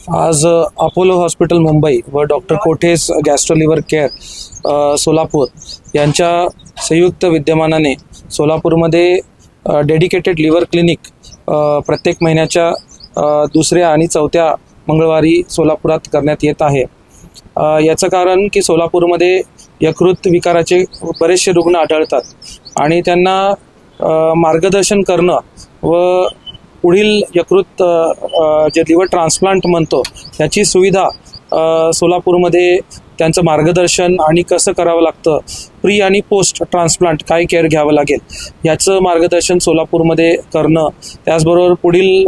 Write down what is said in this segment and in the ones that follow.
आज Apollo hospital Mumbai व doctor Kothe's gastro liver care Solapur यांच्या संयुक्त विद्यमानाने सोलापूरमध्ये डेडिकेटेड लिव्हर क्लिनिक प्रत्येक महिन्याच्या दुसऱ्या आणि चौथ्या मंगळवारी सोलापुरात करण्यात येत आहे। याचं कारण की सोलापूरमध्ये यकृत विकाराचे बरेचसे रुग्ण आढळतात आणि त्यांना मार्गदर्शन करणं व पुढील यकृत जे लिव्हर ट्रान्सप्लांट म्हणतो त्याची सुविधा सोलापूरमध्ये त्यांचं मार्गदर्शन आणि कसं करावं लागतं, प्री आणि पोस्ट ट्रान्सप्लांट काय केअर घ्यावं लागेल याचं मार्गदर्शन सोलापूरमध्ये करणं, त्याचबरोबर पुढील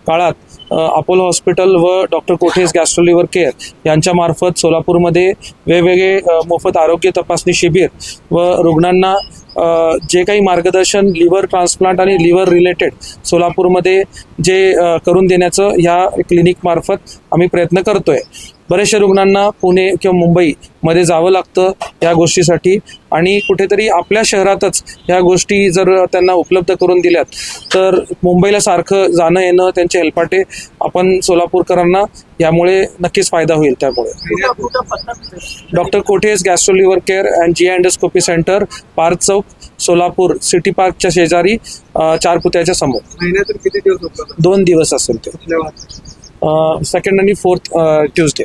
काळात अपोलो हॉस्पिटल व doctor Kothe's gastro liver care यांच्यामार्फत सोलापूरमध्ये वेगवेगळे मोफत आरोग्य तपासणी शिबिर व रुग्णांना जे काही मार्गदर्शन लिव्हर ट्रान्सप्लांट आणि लिव्हर रिलेटेड सोलापूरमध्ये जे करून देण्याचं ह्या क्लिनिकमार्फत आम्ही प्रयत्न करतोय। बरेचशा रुग्णांना पुणे किंवा मुंबईमध्ये जावं लागतं या गोष्टीसाठी आणि कुठेतरी आपल्या शहरातच ह्या गोष्टी जर त्यांना उपलब्ध करून दिल्यात तर मुंबईला सारखं जाणं येणं त्यांचे हेलपाटे आपण सोलापूरकरांना यामुळे नक्कीच फायदा होईल। त्यामुळे doctor Kothe's gastro liver care and G endoscopy centre, park Chowk, Solapur city पार्कच्या शेजारी, चार पुत्याच्या समोर। महिन्यातून किती दिवस होतात? 2 दिवस असेल ते, सेकंड आणि फोर्थ ट्यूजडे।